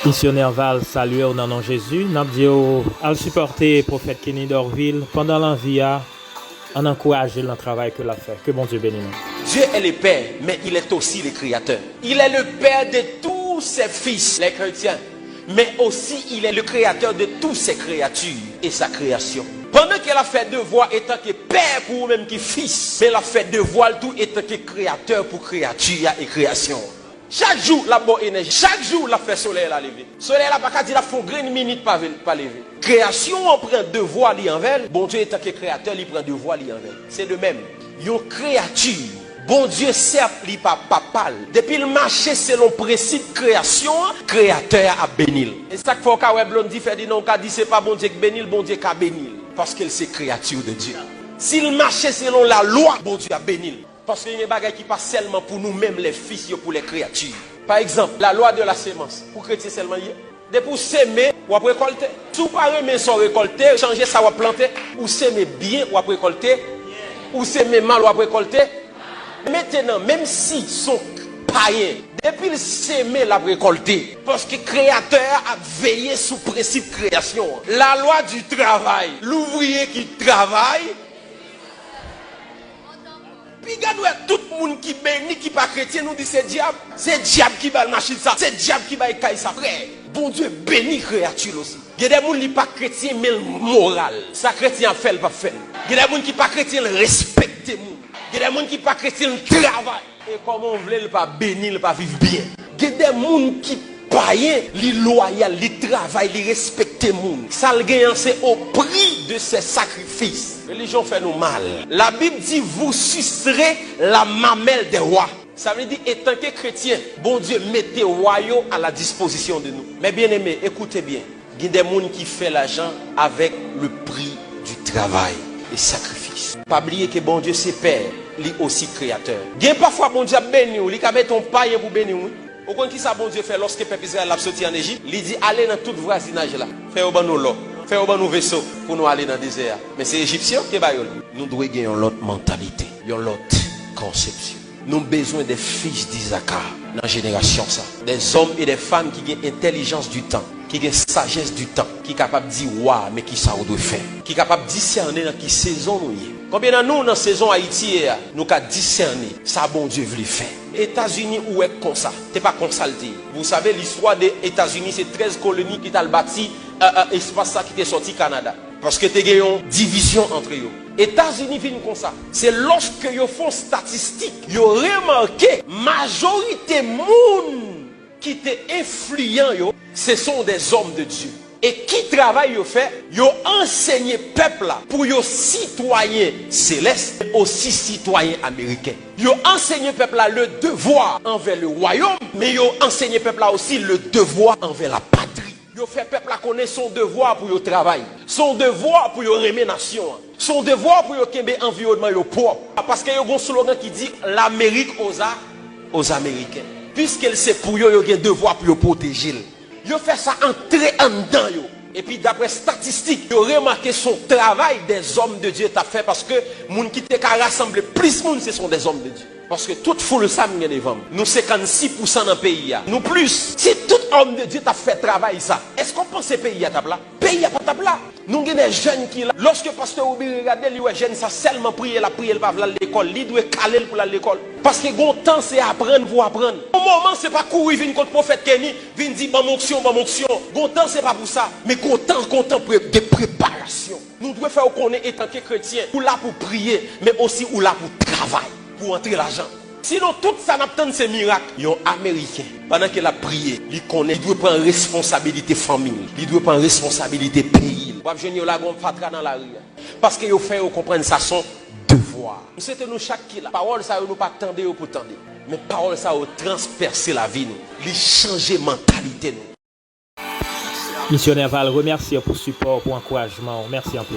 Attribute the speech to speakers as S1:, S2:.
S1: Missionnaire Val, saluer au nom de Jésus. Nous avons à supporter le prophète Kenny d'Orville pendant l'envie, en encourager le travail que l'a fait. Que bon Dieu bénisse.
S2: Dieu est le Père, mais il est aussi le Créateur. Il est le Père de tous ses fils, les chrétiens. Mais aussi, il est le Créateur de toutes ses créatures et sa création. Pendant qu'elle a fait devoir étant que Père pour vous-même qui fils, mais elle a fait devoir tout étant que Créateur pour créature et création. Chaque jour, la bonne énergie. Chaque jour, la fait soleil la lever. Soleil la pas dire la faut une minute pas lever. Création, on prend devoir li envers. Bon Dieu étant que créateur, il prend devoir li envers. C'est de même. Une créature. Bon Dieu certes li pas papal. Depuis le marché selon principe création, créateur a béni. Et ça qu'il faut que Blondie fait dit non, qu'a dit c'est pas bon Dieu qui bénit, bon Dieu qui a béni. Parce qu'elle c'est créature de Dieu. S'il marchait selon la loi, bon Dieu a béni. Parce qu'il y a des bagages qui passent seulement pour nous-mêmes, les fils, pour les créatures. Par exemple, la loi de la sémence. Pour chrétiens seulement, de pour s'aimer, ou après récolter. Si vous ne pouvez pas sans récolter, changer ça ou planter. Ou s'aimer bien, ou après récolter. Ou s'aimer mal, ou après récolter. Maintenant, même si son païen, depuis le s'aimer, l'a récolté. Parce que le créateur a veillé sous principe création. La loi du travail. L'ouvrier qui travaille. Puis regardez tout le monde qui bénit, qui pas chrétien, nous dit c'est diable. C'est diable qui va le machine ça. C'est diable qui va écailler ça. Frère, bon Dieu bénit créature aussi. Il y a des gens qui pas chrétien mais moral. Ça chrétien fait, pas fait. Il y a des gens qui pas chrétien respecte les gens. Il y a des gens qui pas chrétien travail. Et comment on veut pas bénir, pas vivre bien. Il y a des gens qui païen, li loyal, li travail, li respecte les gens. Ça le gagne c'est au prix de ses sacrifices. La religion fait nous mal. La Bible dit vous sucerez la mamelle des rois. Ça veut dire étant que chrétien, bon Dieu mettez royaux à la disposition de nous. Mais bien aimé, écoutez bien. Il y a des gens qui font l'argent avec le prix du travail et sacrifice. Pas oublier que bon Dieu c'est Père, lui aussi créateur. Il y a parfois bon Dieu béni, il a mis ton païen pour bénir. Au contraire, qui ça bon Dieu fait lorsque le peuple Israël a sorti en Égypte, il dit allez dans tout voisinage là, faites au ban nous l'eau. Faire un vaisseau pour nous aller dans le désert. Mais c'est Égyptien qui va. Nous devons gagner une autre mentalité, une autre conception. Nous avons besoin des fils d'Isaac dans la génération. Ça. Des hommes et des femmes qui ont intelligence du temps, qui ont sagesse du temps, qui sont capables de dire waouh, mais qui ça doit faire. Qui sont capables de discerner dans quelle saison nous sommes. Combien de nous, dans la saison Haïti, nous avons discerné ça, bon Dieu veut faire. États-Unis, où est comme ça? Tu n'es pas consulté. Vous savez, l'histoire des États-Unis, c'est 13 colonies qui ont bâti espace ça qui est sorti Canada. Parce que tu as une division entre eux. États-Unis viennent comme ça. C'est lorsque ils font statistique, ils ont remarqué majorité monde qui étaient influents, ce sont des hommes de Dieu. Et qui travaille yo fait, yo enseigné peuple là pour yo citoyens célestes et aussi citoyens américains. Yo enseigné peuple là le devoir envers le royaume, mais yo enseigné peuple là aussi le devoir envers la patrie. Yo fait peuple là connaître son devoir pour yo travail, son devoir pour yo remer nation, son devoir pour yo kembe environnement yo propre. Parce que yo gon slogan qui dit l'Amérique aux Américains. Puisqu'elle sait pour yo yo gen devoir pour yo protéger. Yo fait ça entrer en dedans yo. Et puis d'après statistiques, yo remarqué son travail des hommes de Dieu t'a fait parce que moun qui te ka rassembler plus moun ce sont des hommes de Dieu. Parce que toute foule ça m'y devant. Nous 56% dans le pays. Nous plus. Si tout homme de Dieu t'a fait travail ça, est-ce qu'on pense que le pays à table là? Pays à pas table là. Nous avons des jeunes qui là. Lorsque le pasteur Obi regarde, les jeunes ça seulement prier, il va à l'école. Il doit caler pour l'école. Parce que bon temps c'est apprendre pour apprendre. Au moment c'est pas courir venir contre le prophète Kenny, venir dire bon onction. Bon temps c'est pas pour ça, mais bon temps de préparation. Nous devons faire connaître étant que chrétiens, ou là pour prier, mais aussi ou là pour travailler. Pour entrer l'argent. Sinon, tout ça n'attend ces miracles. Il y a un Américain, pendant qu'il a prié, il connaît, il doit prendre responsabilité famille, il doit prendre responsabilité pays. Il doit venir là, dans la rue. Parce qu'il fait comprendre ça son devoir. C'était nous chaque qui la parole, ça nous pas tendre pour tendre. Mais parole, ça a transpercé la vie, il changer mentalité.
S1: Missionnaire Val, remercie pour le support, pour l'encouragement. Merci un peu.